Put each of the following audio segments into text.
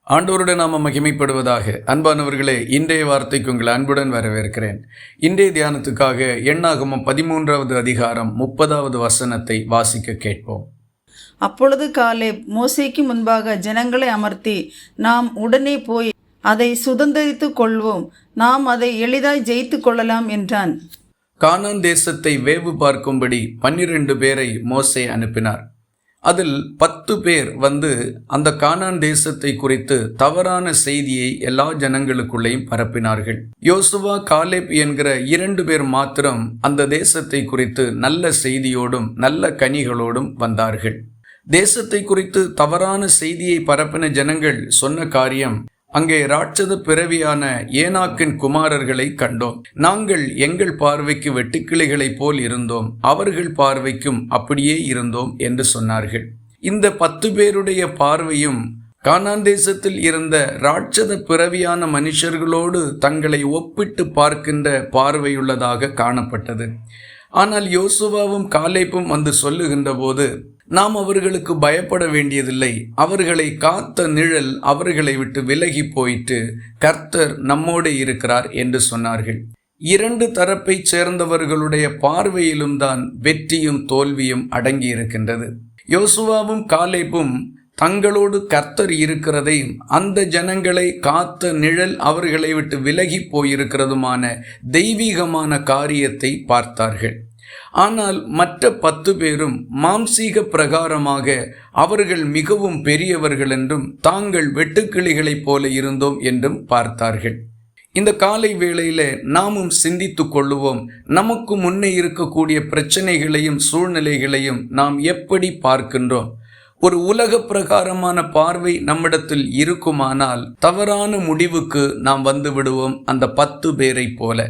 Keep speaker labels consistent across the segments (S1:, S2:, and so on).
S1: ஆண்டவருடைய நாம மகிமைப்படுவதாக. அன்பானவர்களே, இன்றைய வார்த்தைக்கு உங்கள் அன்புடன் வரவேற்கிறேன். இன்றைய தியானத்துக்காக எண்ணாகமம் 13வது அதிகாரம் 30வது வசனத்தை வாசிக்க கேட்போம்.
S2: அப்பொழுது காலேப் மோசேக்கு முன்பாக ஜனங்களை அமர்த்தி, நாம் உடனே போய் அதை சுதந்தரித்துக் கொள்வோம், நாம் அதை எளிதாய் ஜெயித்து கொள்ளலாம் என்றான்.
S1: கானான் தேசத்தை வேவு பார்க்கும்படி 12 பேரை மோசே அனுப்பினார். அதில் 10 பேர் அந்த கானான் தேசத்தை குறித்து தவறான செய்தியை எல்லா ஜனங்களுக்குள்ளேயும் பரப்பினார்கள். யோசுவா, காலேப் என்கிற 2 பேர் மாத்திரம் அந்த தேசத்தை குறித்து நல்ல செய்தியோடும் நல்ல கனிகளோடும் வந்தார்கள். தேசத்தை குறித்து தவறான செய்தியை பரப்பின ஜனங்கள் சொன்ன காரியம், அங்கே ராட்சத பிறவியான ஏனாக்கின் குமாரர்களை கண்டோம். நாங்கள் எங்கள் பார்வைக்கு வெட்டுக்கிளிகளைப் போல் இருந்தோம், அவர்கள் பார்வைக்கும் அப்படியே இருந்தோம் என்று சொன்னார்கள். இந்த 10 பேருடைய பார்வையும் கானான் தேசத்தில் இருந்த ராட்சத பிறவியான மனுஷர்களோடு தங்களை ஒப்பிட்டு பார்க்கின்ற பார்வையுள்ளதாக காணப்பட்டது. ஆனால் யோசுவாவும் காலேப்பும் சொல்லுகின்ற போது, நாம் அவர்களுக்கு பயப்பட வேண்டியதில்லை, அவர்களை காத்த நிழல் அவர்களை விட்டு விலகி போயிட்டு கர்த்தர் நம்மோடு இருக்கிறார் என்று சொன்னார்கள். 2 தரப்பைச் சேர்ந்தவர்களுடைய பார்வையிலும் தான் வெற்றியும் தோல்வியும் அடங்கி இருக்கின்றது. யோசுவாவும் காலேப்பும் தங்களோடு கர்த்தர் இருக்கிறதையும் அந்த ஜனங்களை காத்த நிழல் அவர்களை விட்டு விலகி போயிருக்கிறதுமான தெய்வீகமான காரியத்தை பார்த்தார்கள். ஆனால் மற்ற 10 பேரும் மாம்சீக பிரகாரமாக அவர்கள் மிகவும் பெரியவர்கள் என்றும் தாங்கள் வெட்டுக்கிளிகளைப் போல இருந்தோம் என்றும் பார்த்தார்கள். இந்த காலை வேளையில நாமும் சிந்தித்து கொள்ளுவோம். நமக்கு முன்னே இருக்கக்கூடிய பிரச்சனைகளையும் சூழ்நிலைகளையும் நாம் எப்படி பார்க்கின்றோம்? ஒரு உலக பிரகாரமான பார்வை நம்மிடத்தில் இருக்குமானால் தவறான முடிவுக்கு நாம் வந்து விடுவோம், அந்த 10 பேரை போல.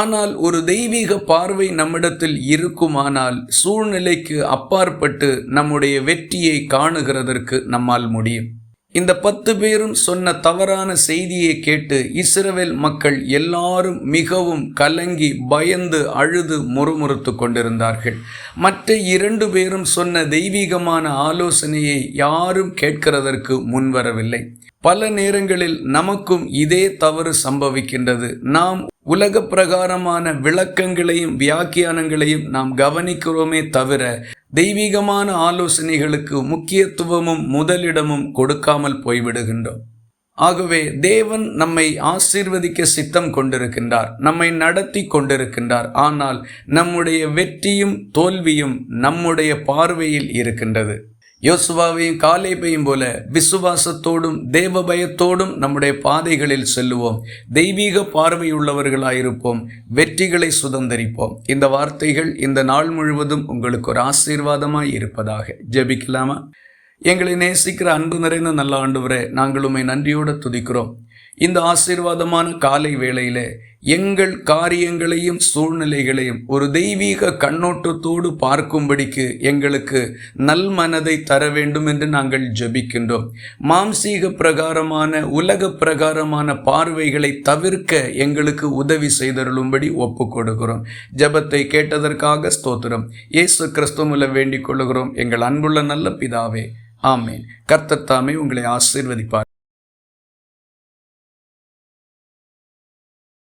S1: ஆனால் ஒரு தெய்வீக பார்வை நம்மிடத்தில் இருக்குமானால் சூழ்நிலைக்கு அப்பாற்பட்டு நம்முடைய வெற்றியை காணுகிறதற்கு நம்மால் முடியும். இந்த 10 பேரும் சொன்ன தவறான செய்தியை கேட்டு இஸ்ரவேல் மக்கள் எல்லாரும் மிகவும் கலங்கி பயந்து அழுது முறுமுறுத்து கொண்டிருந்தார்கள். மற்ற 2 பேரும் சொன்ன தெய்வீகமான ஆலோசனையை யாரும் கேட்கிறதற்கு முன்வரவில்லை. பல நேரங்களில் நமக்கும் இதே தவறு சம்பவிக்கின்றது. நாம் உலக பிரகாரமான விளக்கங்களையும் வியாக்கியானங்களையும் நாம் கவனிக்கிறோமே தவிர தெய்வீகமான ஆலோசனைகளுக்கு முக்கியத்துவமும் முதலிடமும் கொடுக்காமல் போய்விடுகின்றோம். ஆகவே தேவன் நம்மை ஆசீர்வதிக்க சித்தம் கொண்டிருக்கின்றார், நம்மை நடத்தி கொண்டிருக்கின்றார். ஆனால் நம்முடைய வெற்றியும் தோல்வியும் நம்முடைய பார்வையில் இருக்கின்றது. யோசுவாவையும் காலேபையும் போல விசுவாசத்தோடும் தேவ பயத்தோடும் நம்முடைய பாதைகளில் செல்லுவோம். தெய்வீக பார்வையுள்ளவர்களாயிருப்போம், வெற்றிகளை சுதந்தரிப்போம். இந்த வார்த்தைகள் இந்த நாள் முழுவதும் உங்களுக்கு ஒரு ஆசீர்வாதமாய் இருப்பதாக. ஜெபிக்கலாமா? எங்களை நேசிக்கிற அன்பு நிறைந்த நல்ல ஆண்டவரே, நாங்கள் உம்மை நன்றியோடு துதிக்கிறோம். இந்த ஆசீர்வாதமான காலை வேளையிலே எங்கள் காரியங்களையும் சூழ்நிலைகளையும் ஒரு தெய்வீக கண்ணோட்டத்தோடு பார்க்கும்படிக்கு எங்களுக்கு நல் மனதை தர வேண்டும் என்று நாங்கள் ஜெபிக்கின்றோம். மாம்சீக பிரகாரமான உலக பிரகாரமான பார்வைகளை தவிர்க்க எங்களுக்கு உதவி செய்தருளும்படி ஒப்பு கொடுக்கிறோம். ஜெபத்தை கேட்டதற்காக ஸ்தோத்திரம். இயேசு கிறிஸ்துவிலே வேண்டிக் கொள்ளுகிறோம் எங்கள் அன்புள்ள நல்ல பிதாவே, ஆமேன். கர்த்தர் தாமே உங்களை ஆசீர்வதிப்பார்.